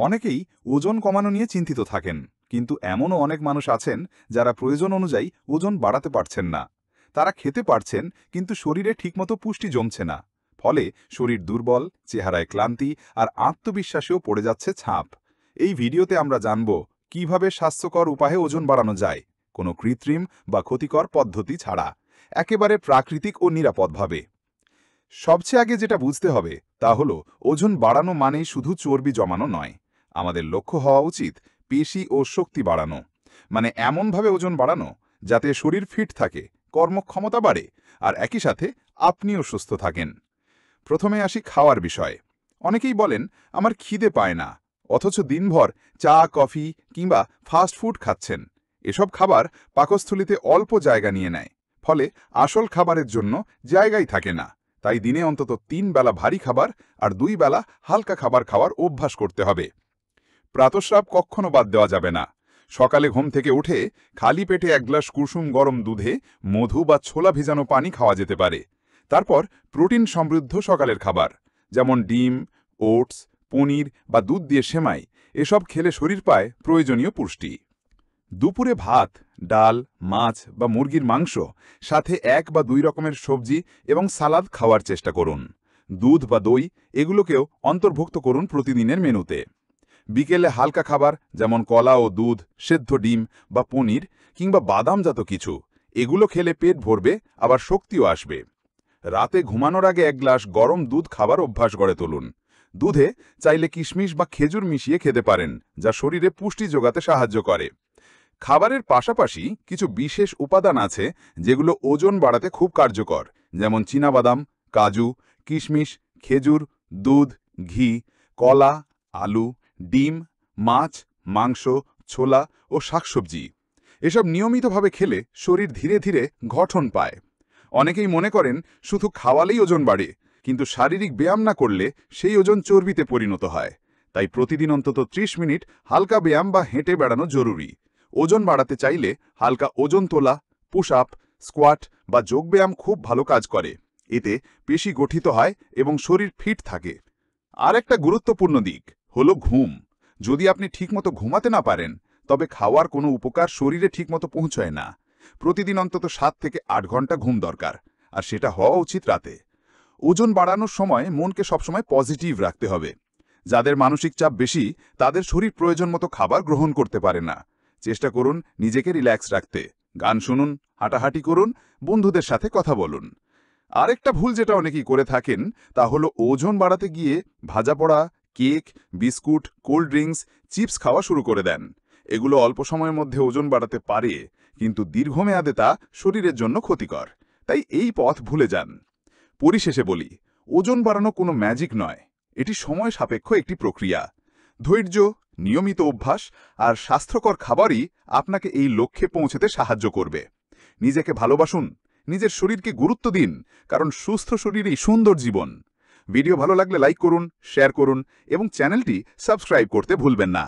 অনেকেই ওজন কমানো নিয়ে চিন্তিত থাকেন, কিন্তু এমনও অনেক মানুষ আছেন যারা প্রয়োজন অনুযায়ী ওজন বাড়াতে পারছেন না। তারা খেতে পারছেন, কিন্তু শরীরে ঠিকমতো পুষ্টি জমছে না। ফলে শরীর দুর্বল, চেহারায় ক্লান্তি আর আত্মবিশ্বাসেও পড়ে যাচ্ছে ছাপ। এই ভিডিওতে আমরা জানব কিভাবে স্বাস্থ্যকর উপায়ে ওজন বাড়ানো যায়, কোনো কৃত্রিম বা ক্ষতিকর পদ্ধতি ছাড়া, একেবারে প্রাকৃতিক ও নিরাপদভাবে। সবচেয়ে আগে যেটা বুঝতে হবে তা হলো, ওজন বাড়ানো মানেই শুধু চর্বি জমানো নয়। আমাদের লক্ষ্য হওয়া উচিত পেশি ও শক্তি বাড়ানো। মানে এমনভাবে ওজন বাড়ানো যাতে শরীর ফিট থাকে, কর্মক্ষমতা বাড়ে, আর একই সাথে আপনিও সুস্থ থাকেন। প্রথমে আসি খাওয়ার বিষয়ে। অনেকেই বলেন, আমার খিদে পায় না, অথচ দিনভর চা, কফি কিংবা ফাস্ট ফুড খাচ্ছেন। এসব খাবার পাকস্থলিতে অল্প জায়গা নিয়ে নেয়, ফলে আসল খাবারের জন্য জায়গাই থাকে না। তাই দিনে অন্তত 3 বেলা ভারী খাবার আর 2 বেলা হালকা খাবার খাওয়ার অভ্যাস করতে হবে। প্রাতঃস্রাব কখনো বাদ দেওয়া যাবে না। সকালে ঘুম থেকে উঠে খালি পেটে 1 গ্লাস কুসুম গরম দুধে মধু বা ছোলা ভিজানো পানি খাওয়া যেতে পারে। তারপর প্রোটিন সমৃদ্ধ সকালের খাবার, যেমন ডিম, ওটস, পনির বা দুধ দিয়ে সেমাই, এসব খেলে শরীর পায় প্রয়োজনীয় পুষ্টি। দুপুরে ভাত, ডাল, মাছ বা মুরগির মাংস, সাথে 1 বা 2 রকমের সবজি এবং সালাদ খাওয়ার চেষ্টা করুন। দুধ বা দই, এগুলোকেও অন্তর্ভুক্ত করুন প্রতিদিনের মেনুতে। বিকেলে হালকা খাবার, যেমন কলা ও দুধ, সেদ্ধ ডিম বা পনির কিংবা বাদামজাত কিছু, এগুলো খেলে পেট ভরবে, আবার শক্তিও আসবে। রাতে ঘুমানোর আগে 1 গ্লাস গরম দুধ খাবার অভ্যাস গড়ে তুলুন। দুধে চাইলে কিশমিশ বা খেজুর মিশিয়ে খেতে পারেন, যা শরীরে পুষ্টি যোগাতে সাহায্য করে। খাবারের পাশাপাশি কিছু বিশেষ উপাদান আছে যেগুলো ওজন বাড়াতে খুব কার্যকর, যেমন চীনাবাদাম, কাজু, কিশমিশ, খেজুর, দুধ, ঘি, কলা, আলু, ডিম, মাছ, মাংস, ছোলা ও শাকসবজি। এসব নিয়মিতভাবে খেলে শরীর ধীরে ধীরে গঠন পায়। অনেকেই মনে করেন শুধু খাওয়ালেই ওজন বাড়ে, কিন্তু শারীরিক ব্যায়াম না করলে সেই ওজন চর্বিতে পরিণত হয়। তাই প্রতিদিন অন্তত 30 মিনিট হালকা ব্যায়াম বা হেঁটে বেড়ানো জরুরি। ওজন বাড়াতে চাইলে হালকা ওজন তোলা, পুশ আপ, স্কোয়াট বা যোগব্যায়াম খুব ভালো কাজ করে। এতে পেশি গঠিত হয় এবং শরীর ফিট থাকে। আর একটা গুরুত্বপূর্ণ দিক হলো ঘুম। যদি আপনি ঠিকমতো ঘুমাতে না পারেন, তবে খাওয়ার কোনো উপকার শরীরে ঠিকমতো পৌঁছয় না। প্রতিদিন অন্তত 7 থেকে 8 ঘন্টা ঘুম দরকার, আর সেটা হওয়া উচিত রাতে। ওজন বাড়ানোর সময় মনকে সবসময় পজিটিভ রাখতে হবে। যাদের মানসিক চাপ বেশি, তাদের শরীর প্রয়োজন মতো খাবার গ্রহণ করতে পারে না। চেষ্টা করুন নিজেকে রিল্যাক্স রাখতে। গান শুনুন, হাঁটাহাঁটি করুন, বন্ধুদের সাথে কথা বলুন। আরেকটা ভুল যেটা অনেকেই করে থাকেন তা হলো ওজন বাড়াতে গিয়ে ভাজাপোড়া, cake, biscuit, cold drinks, chips খাওয়া শুরু করে দেন। এগুলো অল্প সময়ের মধ্যে ওজন বাড়াতে পারে, কিন্তু দীর্ঘমেয়াদে তা শরীরের জন্য ক্ষতিকর। তাই এই পথ ভুলে যান। পরিশেষে বলি, ওজন বাড়ানো কোনো ম্যাজিক নয়, এটি সময় সাপেক্ষ একটি প্রক্রিয়া। ধৈর্য, নিয়মিত অভ্যাস আর স্বাস্থ্যকর খাবারই আপনাকে এই লক্ষ্যে পৌঁছতে সাহায্য করবে। নিজেকে ভালোবাসুন, নিজের শরীরকে গুরুত্ব দিন, কারণ সুস্থ শরীরই সুন্দর জীবন। ভিডিও ভালো লাগলে লাইক করুন, শেয়ার করুন এবং চ্যানেলটি সাবস্ক্রাইব করতে ভুলবেন না।